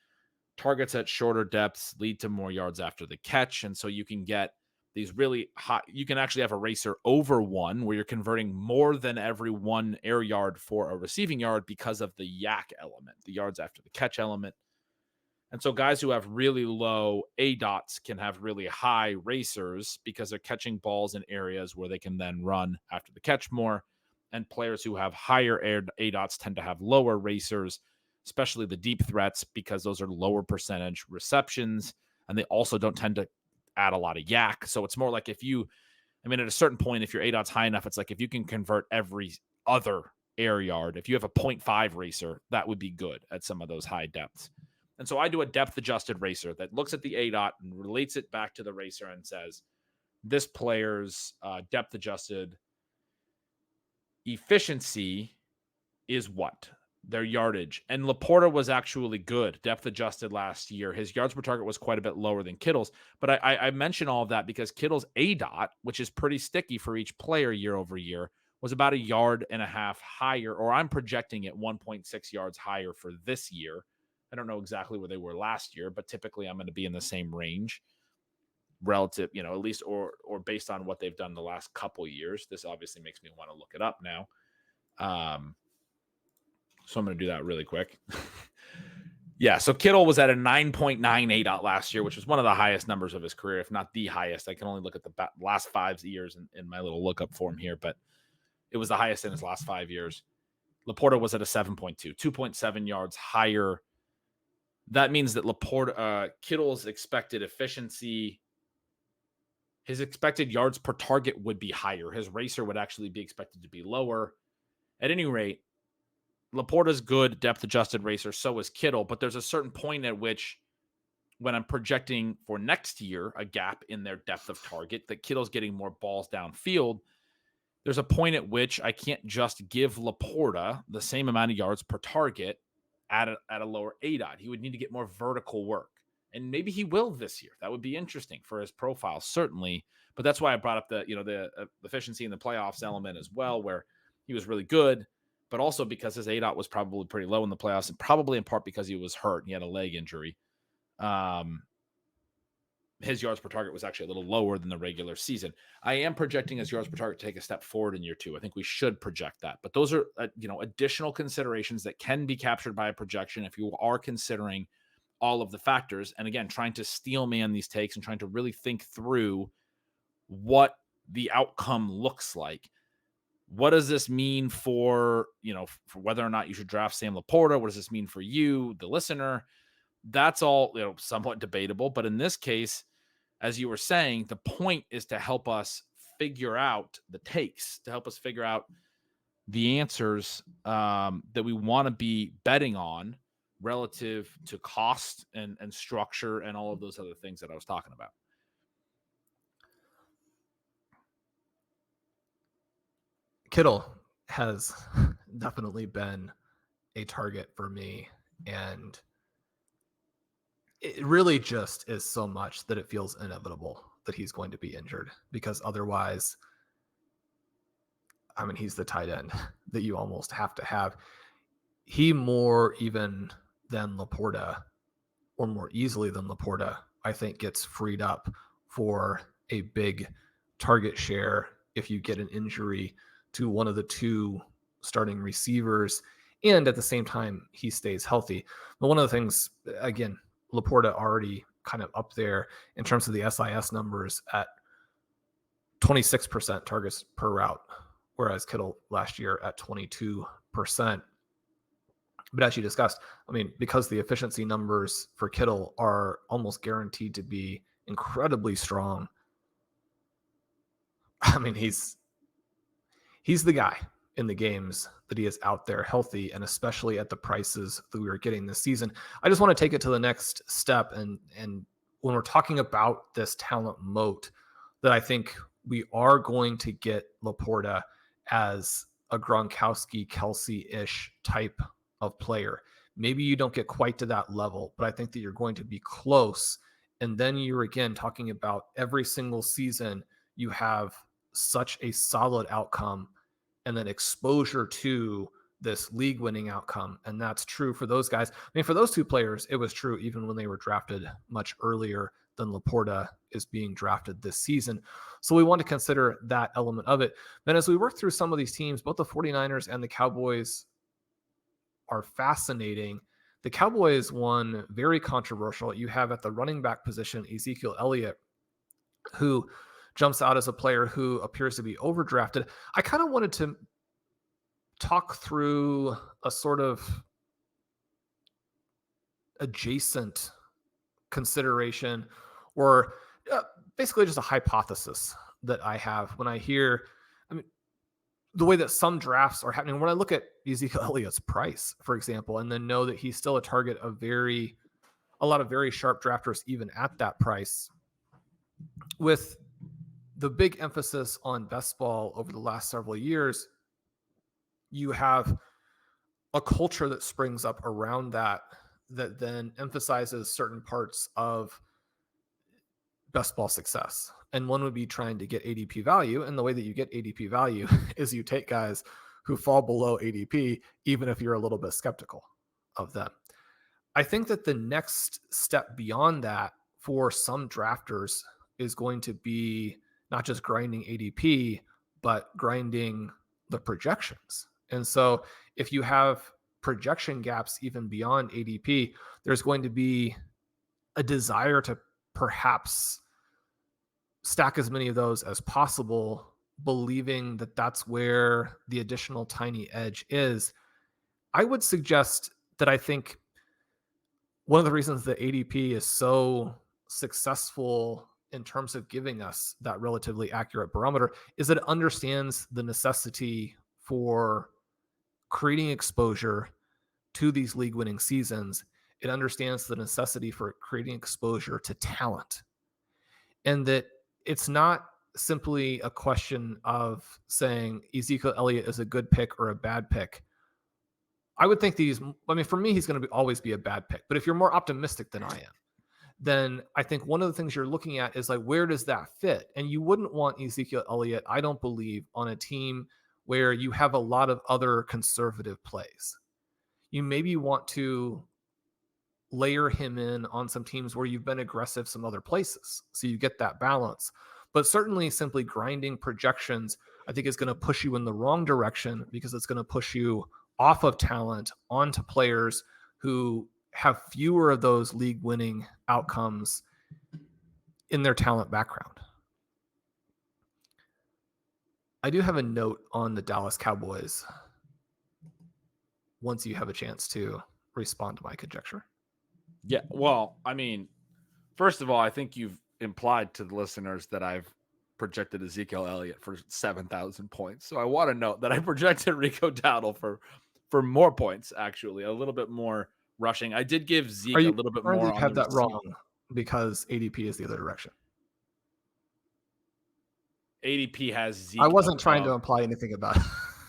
targets at shorter depths lead to more yards after the catch. And so you can get these really high, you can actually have a Racer over 1 where you're converting more than every 1 air yard for a receiving yard because of the yak element, the yards after the catch element. And so guys who have really low ADOTs can have really high Racers because they're catching balls in areas where they can then run after the catch more. And players who have higher ADOTs tend to have lower Racers, especially the deep threats, because those are lower percentage receptions. And they also don't tend to add a lot of yak. So it's more like at a certain point, if your ADOT's high enough, it's like if you can convert every other air yard, if you have a 0.5 Racer, that would be good at some of those high depths. And so I do a depth adjusted Racer that looks at the ADOT and relates it back to the Racer and says, this player's depth adjusted efficiency is what? Their yardage. And LaPorta was actually good, depth adjusted last year. His yards per target was quite a bit lower than Kittle's. But I mention all of that because Kittle's ADOT, which is pretty sticky for each player year over year, was about 1.5 yards higher, or I'm projecting it 1.6 yards higher for this year. I don't know exactly where they were last year, but typically I'm going to be in the same range relative, at least, or based on what they've done the last couple years. This obviously makes me want to look it up now. So I'm going to do that really quick. Yeah, so Kittle was at a 9.98 out last year, which was one of the highest numbers of his career, if not the highest. I can only look at the last 5 years in my little lookup form here, but it was the highest in his last 5 years. LaPorta was at a 7.2, 2.7 yards higher. That means that Kittle's expected efficiency, his expected yards per target would be higher. His racer would actually be expected to be lower. At any rate, LaPorta's good depth-adjusted racer, so is Kittle, but there's a certain point at which, when I'm projecting for next year a gap in their depth of target, that Kittle's getting more balls downfield, there's a point at which I can't just give LaPorta the same amount of yards per target at a lower ADOT. He would need to get more vertical work. And maybe he will this year. That would be interesting for his profile, certainly. But that's why I brought up the efficiency in the playoffs element as well, where he was really good, but also because his ADOT was probably pretty low in the playoffs, and probably in part because he was hurt and he had a leg injury. His yards per target was actually a little lower than the regular season. I am projecting his yards per target to take a step forward in year 2. I think we should project that. But those are additional considerations that can be captured by a projection if you are considering all of the factors. And again, trying to steel man these takes and trying to really think through what the outcome looks like. What does this mean for whether or not you should draft Sam LaPorta? What does this mean for you, the listener? That's all, somewhat debatable. But in this case, as you were saying, the point is to help us figure out the takes, to help us figure out the answers that we want to be betting on relative to cost and structure and all of those other things that I was talking about. Kittle has definitely been a target for me, and it really just is so much that it feels inevitable that he's going to be injured, because otherwise, he's the tight end that you almost have to have. He more even than LaPorta, or more easily than LaPorta, I think gets freed up for a big target share if you get an injury to one of the 2 starting receivers, and at the same time he stays healthy. But one of the things, again, LaPorta already kind of up there in terms of the SIS numbers at 26% targets per route, whereas Kittle last year at 22%. But as you discussed, because the efficiency numbers for Kittle are almost guaranteed to be incredibly strong, he's the guy in the games that he is out there healthy, and especially at the prices that we were getting this season. I just want to take it to the next step. And when we're talking about this talent moat, that I think we are going to get LaPorta as a Gronkowski, Kelsey-ish type of player. Maybe you don't get quite to that level, but I think that you're going to be close. And then you're again talking about every single season you have such a solid outcome, and then exposure to this league winning outcome. And that's true for those guys. For those 2 players, it was true even when they were drafted much earlier than LaPorta is being drafted this season. So we want to consider that element of it. Then as we work through some of these teams, both the 49ers and the Cowboys are fascinating. The Cowboys one, very controversial. You have at the running back position, Ezekiel Elliott, who jumps out as a player who appears to be overdrafted. I kind of wanted to talk through a sort of adjacent consideration, or basically just a hypothesis that I have when I hear, the way that some drafts are happening. When I look at Ezekiel Elliott's price, for example, and then know that he's still a target of a lot of very sharp drafters, even at that price, with the big emphasis on best ball over the last several years, you have a culture that springs up around that then emphasizes certain parts of best ball success. and one would be trying to get ADP value. And the way that you get ADP value is you take guys who fall below ADP, even if you're a little bit skeptical of them. I think that the next step beyond that for some drafters is going to be not just grinding ADP, but grinding the projections. And so if you have projection gaps even beyond ADP, there's going to be a desire to perhaps stack as many of those as possible, believing that that's where the additional tiny edge is. I would suggest that I think one of the reasons that ADP is so successful in terms of giving us that relatively accurate barometer is that it understands the necessity for creating exposure to these league winning seasons. It understands the necessity for creating exposure to talent, and that it's not simply a question of saying Ezekiel Elliott is a good pick or a bad pick. I would think for me, he's going to always be a bad pick. But if you're more optimistic than I am, then I think one of the things you're looking at is like, where does that fit? And you wouldn't want Ezekiel Elliott, I don't believe, on a team where you have a lot of other conservative plays. You maybe want to layer him in on some teams where you've been aggressive some other places, so you get that balance. But certainly simply grinding projections, I think, is going to push you in the wrong direction, because it's going to push you off of talent onto players who have fewer of those league winning outcomes in their talent background. I do have a note on the Dallas Cowboys once you have a chance to respond to my conjecture. Yeah, well, I mean, first of all, I think you've implied to the listeners that I've projected Ezekiel Elliott for 7,000 points. So I want to note that I projected Rico Dowdle for more points, actually, a little bit more rushing. I did give Zeke a little bit more. You have that wrong because ADP is the other direction. ADP has Zeke. I wasn't trying to imply anything about it.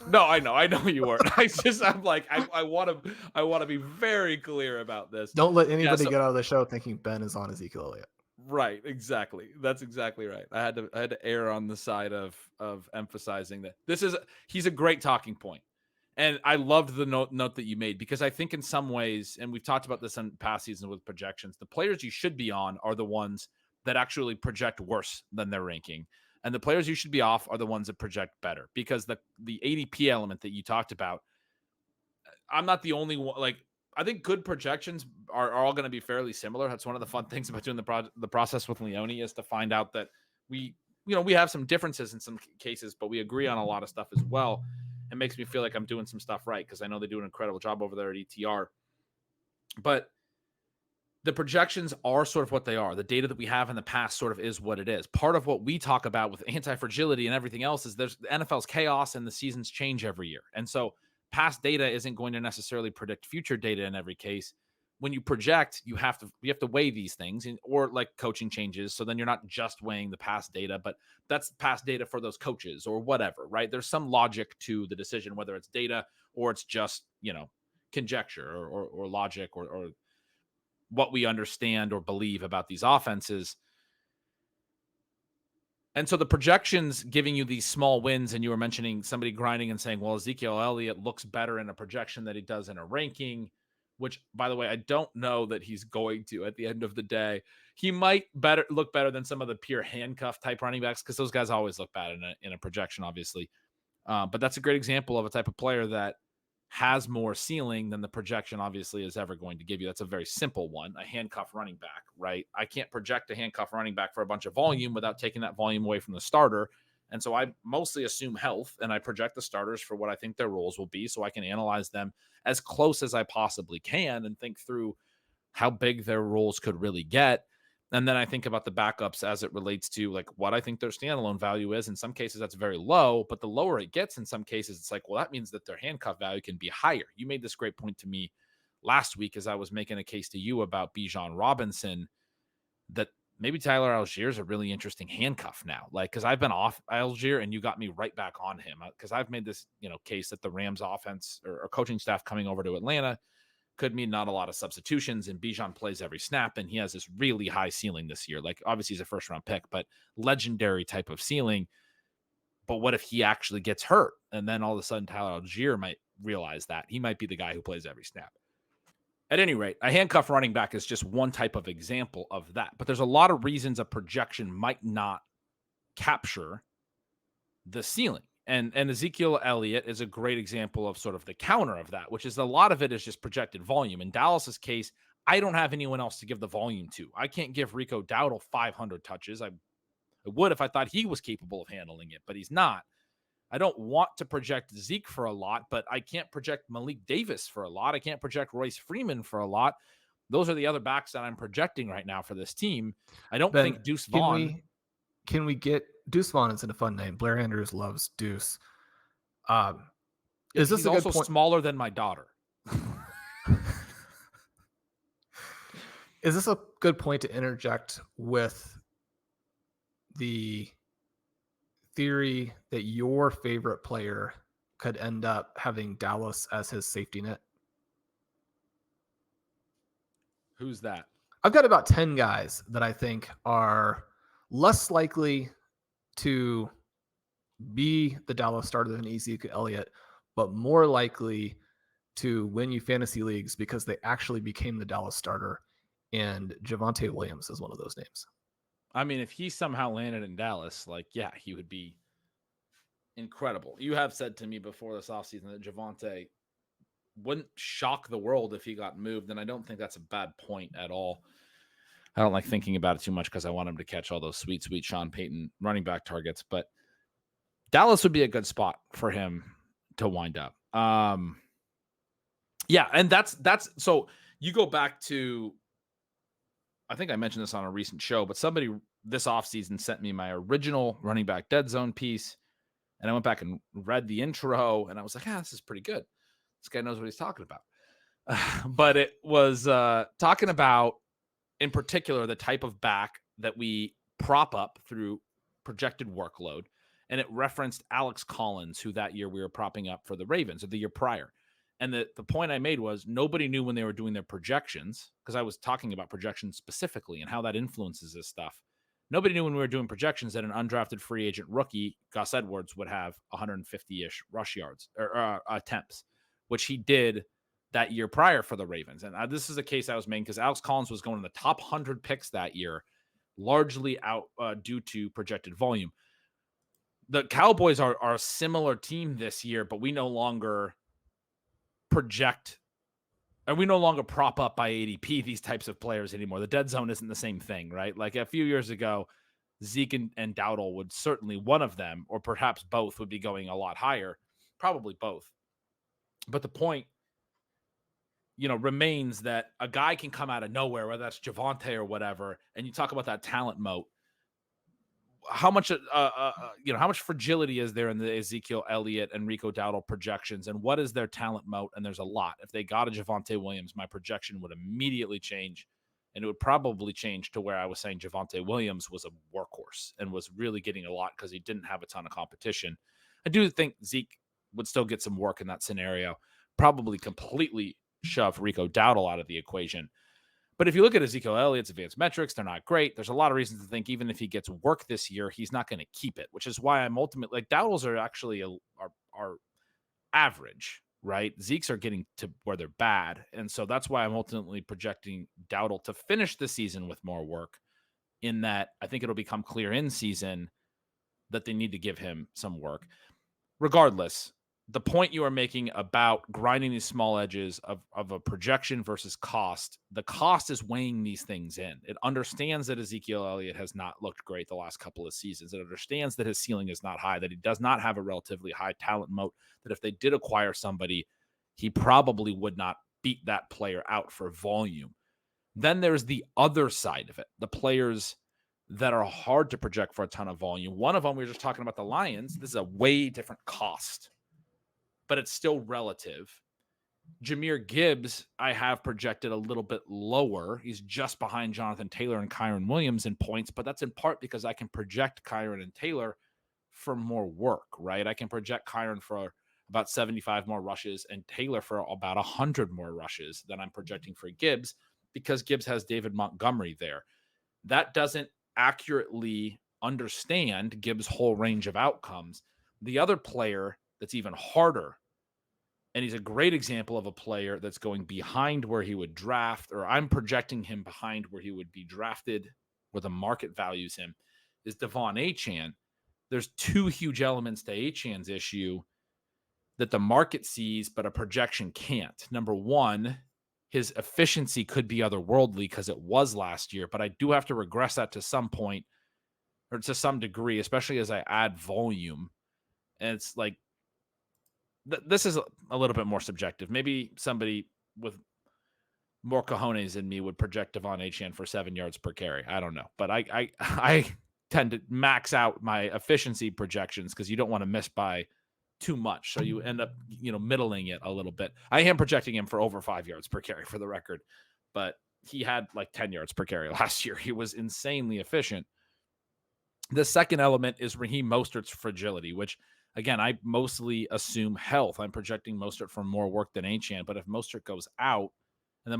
No, I know you weren't. I'm like, I want to be very clear about this. Don't let anybody get out of the show thinking Ben is on Ezekiel Elliott. Right, exactly. That's exactly right. I had to err on the side of emphasizing that he's a great talking point. And I loved the note that you made, because I think in some ways, and we've talked about this in past seasons with projections, the players you should be on are the ones that actually project worse than their ranking. And the players you should be off are the ones that project better, because the ADP element that you talked about, I'm not the only one. Like, I think good projections are all going to be fairly similar. That's one of the fun things about doing the process with Leone, is to find out that we have some differences in some cases, but we agree on a lot of stuff as well. It makes me feel like I'm doing some stuff right, because I know they do an incredible job over there at ETR. But the projections are sort of what they are. The data that we have in the past sort of is what it is. Part of what we talk about with anti-fragility and everything else is the NFL's chaos and the seasons change every year. And so past data isn't going to necessarily predict future data in every case. When you project, you have to weigh these things, or like coaching changes. So then you're not just weighing the past data, but that's past data for those coaches or whatever, right? There's some logic to the decision, whether it's data or it's just, conjecture or logic or what we understand or believe about these offenses. And so the projections giving you these small wins, and you were mentioning somebody grinding and saying, well, Ezekiel Elliott looks better in a projection than he does in a ranking, which, by the way, I don't know that he's going to at the end of the day. He might look better than some of the pure handcuff type running backs, because those guys always look bad in a projection, obviously. But that's a great example of a type of player that has more ceiling than the projection obviously is ever going to give you. That's a very simple one, a handcuff running back, right? I can't project a handcuff running back for a bunch of volume without taking that volume away from the starter. And so I mostly assume health, and I project the starters for what I think their roles will be, so I can analyze them as close as I possibly can and think through how big their roles could really get. And then I think about the backups as it relates to like what I think their standalone value is. In some cases, that's very low, but the lower it gets, in some cases, it's like, well, that means that their handcuff value can be higher. You made this great point to me last week as I was making a case to you about Bijan Robinson, that maybe Tyler Algier is a really interesting handcuff now. Like, because I've been off Algier and you got me right back on him, because I've made this, case that the Rams offense or coaching staff coming over to Atlanta could mean not a lot of substitutions, and Bijan plays every snap, and he has this really high ceiling this year. Like, obviously he's a first round pick, but legendary type of ceiling. But what if he actually gets hurt? And then all of a sudden Tyler Algier might realize that he might be the guy who plays every snap. At any rate, a handcuff running back is just one type of example of that. But there's a lot of reasons a projection might not capture the ceiling. And Ezekiel Elliott is a great example of sort of the counter of that, which is a lot of it is just projected volume. In Dallas's case, I don't have anyone else to give the volume to. I can't give Rico Dowdle 500 touches. I would if I thought he was capable of handling it, but he's not. I don't want to project Zeke for a lot, but I can't project Malik Davis for a lot. I can't project Royce Freeman for a lot. Those are the other backs that I'm projecting right now for this team. I don't think Deuce Vaughn. Can we get Deuce Vaughn? Is a fun name. Blair Andrews loves Deuce. Is this he's a good also point? Smaller than my daughter? Is this a good point to interject with the theory that your favorite player could end up having Dallas as his safety net? Who's that? I've got about 10 guys that I think are less likely to be the Dallas starter than Ezekiel Elliott, but more likely to win you fantasy leagues because they actually became the Dallas starter. And Javonte Williams is one of those names. I mean, if he somehow landed in Dallas, like, yeah, he would be incredible. You have said to me before this offseason that Javonte wouldn't shock the world if he got moved, and I don't think that's a bad point at all. I don't like thinking about it too much because I want him to catch all those sweet, sweet Sean Payton running back targets, but Dallas would be a good spot for him to wind up. Yeah, and that's so you go back to, I think I mentioned this on a recent show, but somebody this offseason sent me my original running back dead zone piece, and I went back and read the intro, and I was like, this is pretty good. This guy knows what he's talking about. But it was talking about, in particular, the type of back that we prop up through projected workload, and it referenced Alex Collins, who that year we were propping up for the Ravens, or the year prior. And the point I made was nobody knew when they were doing their projections, because I was talking about projections specifically and how that influences this stuff. Nobody knew when we were doing projections that an undrafted free agent rookie, Gus Edwards, would have 150-ish rush yards or attempts, which he did that year prior for the Ravens. And this is a case I was making because Alex Collins was going in the top 100 picks that year, largely out due to projected volume. The Cowboys are a similar team this year, but we no longer project, and we no longer prop up by ADP these types of players anymore. The dead zone isn't the same thing, right? Like a few years ago, Zeke and Dowdle would certainly, one of them, or perhaps both, would be going a lot higher, probably both. But the point, remains that a guy can come out of nowhere, whether that's Javonte or whatever, and you talk about that talent moat. How much, how much fragility is there in the Ezekiel Elliott and Rico Dowdle projections, and what is their talent moat? And there's a lot. If they got a Javonte Williams, my projection would immediately change, and it would probably change to where I was saying Javonte Williams was a workhorse and was really getting a lot because he didn't have a ton of competition. I do think Zeke would still get some work in that scenario, probably completely shove Rico Dowdle out of the equation. But if you look at Ezekiel Elliott's advanced metrics, they're not great. There's a lot of reasons to think even if he gets work this year, he's not going to keep it, which is why I'm ultimately like Dowdle's are actually are average, right? Zeke's are getting to where they're bad. And so that's why I'm ultimately projecting Dowdle to finish the season with more work, in that I think it'll become clear in season that they need to give him some work. Regardless, the point you are making about grinding these small edges of a projection versus cost, the cost is weighing these things in. It understands that Ezekiel Elliott has not looked great the last couple of seasons. It understands that his ceiling is not high, that he does not have a relatively high talent moat, that if they did acquire somebody, he probably would not beat that player out for volume. Then there's the other side of it, the players that are hard to project for a ton of volume. One of them, we were just talking about the Lions. This is a way different cost, but it's still relative. Jahmyr Gibbs, I have projected a little bit lower. He's just behind Jonathan Taylor and Kyron Williams in points, but that's in part because I can project Kyron and Taylor for more work, right? I can project Kyron for about 75 more rushes, and Taylor for about 100 more rushes than I'm projecting for Gibbs, because Gibbs has David Montgomery there. That doesn't accurately understand Gibbs' whole range of outcomes. The other player that's even harder, and he's a great example of a player that's going behind where he would draft, or I'm projecting him behind where he would be drafted, where the market values him, is Devon Achane. There's two huge elements to Achane's issue that the market sees, but a projection can't. Number one, his efficiency could be otherworldly because it was last year, but I do have to regress that to some point, or to some degree, especially as I add volume. And it's like, this is a little bit more subjective. Maybe somebody with more cojones than me would project Devon Achane for 7 yards per carry. I don't know, but I tend to max out my efficiency projections because you don't want to miss by too much. So you end up, middling it a little bit. I am projecting him for over 5 yards per carry, for the record, but he had like 10 yards per carry last year. He was insanely efficient. The second element is Raheem Mostert's fragility, which, again, I mostly assume health. I'm projecting Mostert for more work than Achane, but if Mostert goes out, and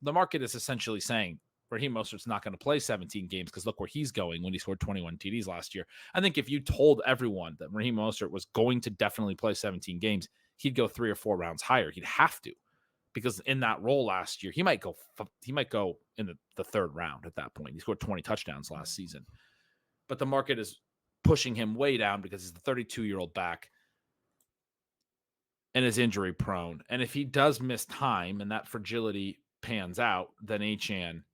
the market is essentially saying Raheem Mostert's not going to play 17 games because look where he's going when he scored 21 TDs last year. I think if you told everyone that Raheem Mostert was going to definitely play 17 games, he'd go 3 or 4 rounds higher. He'd have to, because in that role last year, he might go in the third round at that point. He scored 20 touchdowns last season. But the market is pushing him way down because he's the 32-year-old back and is injury prone. And if he does miss time and that fragility pans out, then Achane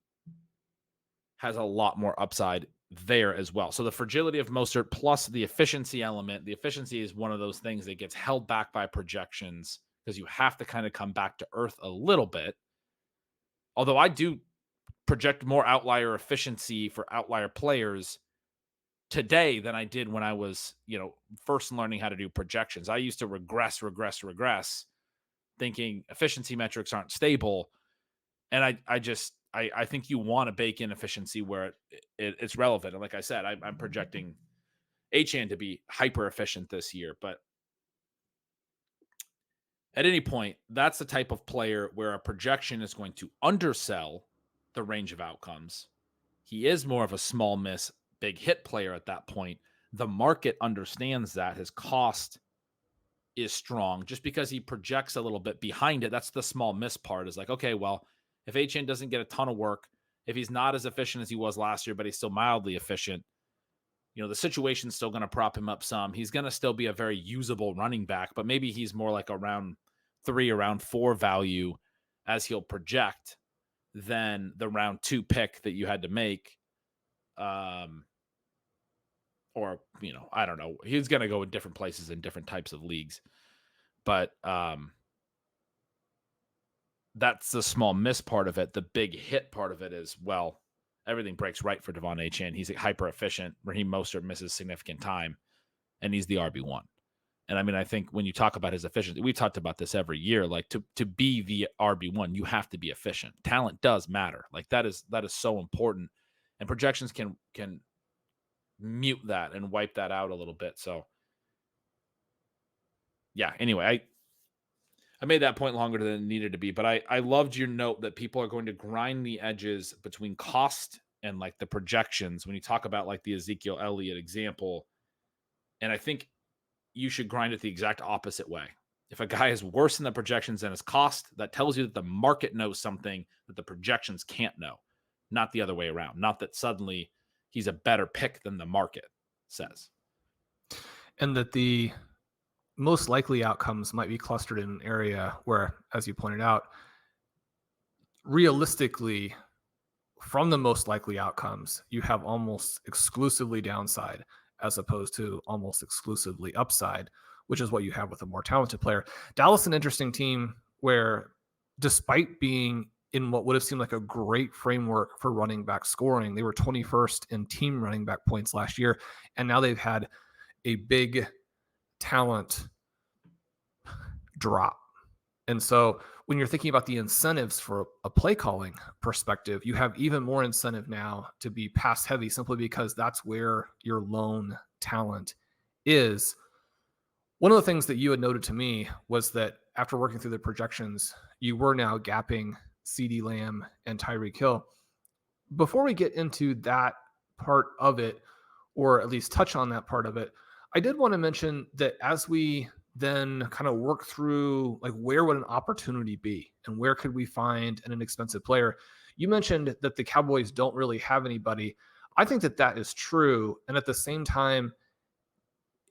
has a lot more upside there as well. So the fragility of Mostert plus the efficiency element. The efficiency is one of those things that gets held back by projections because you have to kind of come back to earth a little bit. Although I do project more outlier efficiency for outlier players today than I did when I was, first learning how to do projections. I used to regress, thinking efficiency metrics aren't stable. And I think you want to bake in efficiency where it's relevant. And like I said, I'm projecting Achane to be hyper efficient this year. But at any point, that's the type of player where a projection is going to undersell the range of outcomes. He is more of a small miss, big hit player at that point. The market understands that his cost is strong. Just because he projects a little bit behind it, that's the small miss part, is like, okay, well, if Achane doesn't get a ton of work, if he's not as efficient as he was last year, but he's still mildly efficient, the situation's still going to prop him up some. He's going to still be a very usable running back, but maybe he's more like a round 3 or round 4 value as he'll project than the round 2 pick that you had to make. Or, I don't know. He's going to go in different places in different types of leagues. But that's the small miss part of it. The big hit part of it is, well, everything breaks right for Devon Achane. He's hyper efficient. Raheem Mostert misses significant time, and he's the RB1. And I mean, I think when you talk about his efficiency, we talked about this every year. Like to be the RB1, you have to be efficient. Talent does matter. Like that is so important. And projections can mute that and wipe that out a little bit. So yeah, anyway, I made that point longer than it needed to be, but I loved your note that people are going to grind the edges between cost and like the projections when you talk about like the Ezekiel Elliott example. And I think you should grind it the exact opposite way. If a guy is worse in the projections than his cost, that tells you that the market knows something that the projections can't know, not the other way around. Not that suddenly he's a better pick than the market says. And that the most likely outcomes might be clustered in an area where, as you pointed out, realistically, from the most likely outcomes, you have almost exclusively downside as opposed to almost exclusively upside, which is what you have with a more talented player. Dallas, an interesting team where, despite being in what would have seemed like a great framework for running back scoring, they were 21st in team running back points last year, and now they've had a big talent drop. And so when you're thinking about the incentives for a play calling perspective, you have even more incentive now to be pass heavy, simply because that's where your lone talent is. One of the things that you had noted to me was that after working through the projections, you were now gapping CeeDee Lamb and Tyreek Hill. Before we get into that part of it, or at least touch on that part of it, I did want to mention that as we then kind of work through like where would an opportunity be and where could we find an inexpensive player, you mentioned that the Cowboys don't really have anybody. I think that that is true. And at the same time,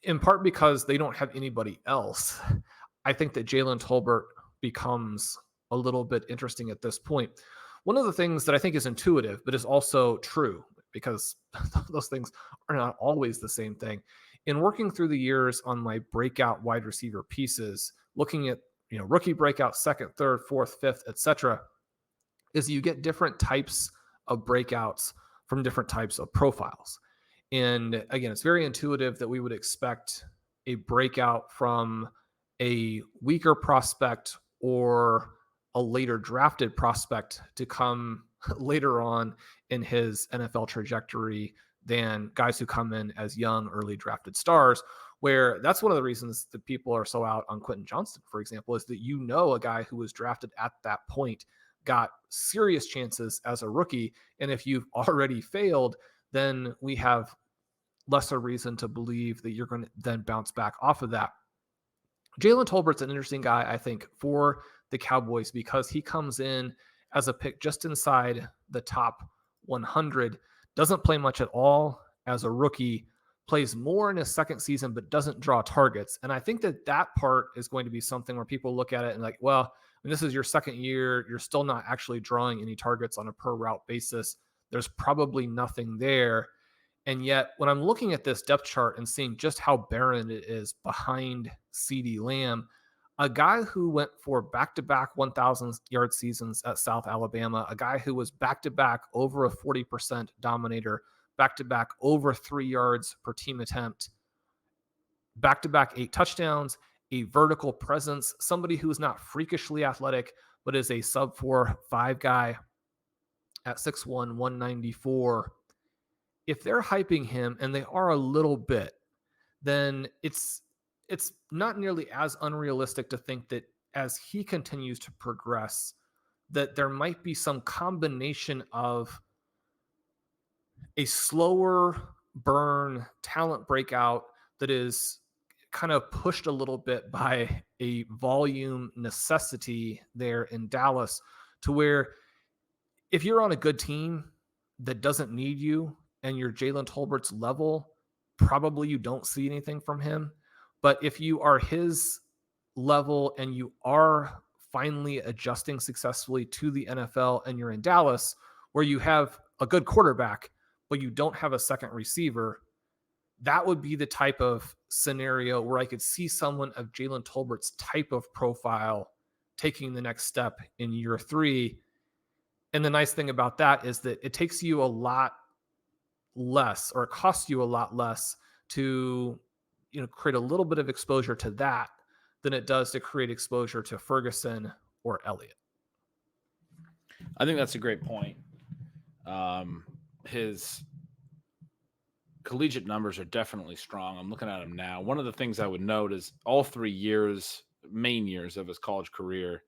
in part because they don't have anybody else, I think that Jalen Tolbert becomes a little bit interesting at this point. One of the things that I think is intuitive, but is also true, because those things are not always the same thing. In working through the years on my breakout wide receiver pieces, looking at rookie breakout, second, third, fourth, fifth, etc., is you get different types of breakouts from different types of profiles. And again, it's very intuitive that we would expect a breakout from a weaker prospect or a later drafted prospect to come later on in his NFL trajectory than guys who come in as young, early drafted stars, where that's one of the reasons that people are so out on Quentin Johnston, for example, is that a guy who was drafted at that point got serious chances as a rookie. And if you've already failed, then we have lesser reason to believe that you're going to then bounce back off of that. Jalen Tolbert's an interesting guy, I think, for the Cowboys because he comes in as a pick just inside the top 100, doesn't play much at all as a rookie, plays more in his second season, but doesn't draw targets. And I think that that part is going to be something where people look at it and like, well, when this is your second year, you're still not actually drawing any targets on a per route basis. There's probably nothing there. And yet, when I'm looking at this depth chart and seeing just how barren it is behind CeeDee Lamb, a guy who went for back-to-back 1,000-yard seasons at South Alabama, a guy who was back-to-back over a 40% dominator, back-to-back over 3 yards per team attempt, back-to-back 8 touchdowns, a vertical presence, somebody who is not freakishly athletic, but is a sub-4.5 guy at 6'1", 194. If they're hyping him, and they are a little bit, then it's not nearly as unrealistic to think that as he continues to progress, that there might be some combination of a slower burn talent breakout that is kind of pushed a little bit by a volume necessity there in Dallas, to where if you're on a good team that doesn't need you and you're Jalen Tolbert's level, probably you don't see anything from him. But if you are his level and you are finally adjusting successfully to the NFL and you're in Dallas where you have a good quarterback, but you don't have a second receiver, that would be the type of scenario where I could see someone of Jalen Tolbert's type of profile taking the next step in year 3. And the nice thing about that is that it takes you a lot less, or it costs you a lot less to create a little bit of exposure to that than it does to create exposure to Ferguson or Elliott. I think that's a great point. His collegiate numbers are definitely strong. I'm looking at him now. One of the things I would note is all 3 main years of his college career,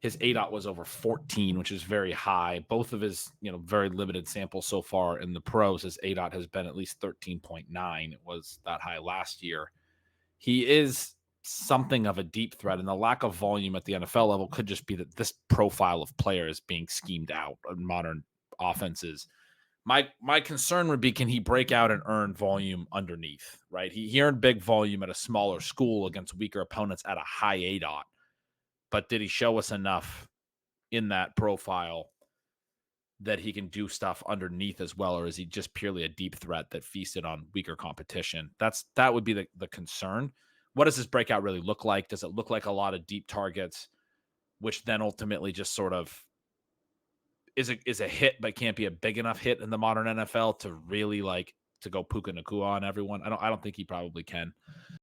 his ADOT was over 14, which is very high. Both of his, very limited samples so far in the pros, his ADOT has been at least 13.9. It was that high last year. He is something of a deep threat, and the lack of volume at the NFL level could just be that this profile of player is being schemed out in modern offenses. My concern would be, can he break out and earn volume underneath, right? He earned big volume at a smaller school against weaker opponents at a high ADOT. But did he show us enough in that profile that he can do stuff underneath as well? Or is he just purely a deep threat that feasted on weaker competition? That would be the concern. What does this breakout really look like? Does it look like a lot of deep targets, which then ultimately just sort of is a hit, but can't be a big enough hit in the modern NFL to really to go Puka Nakua on everyone? I don't think he probably can.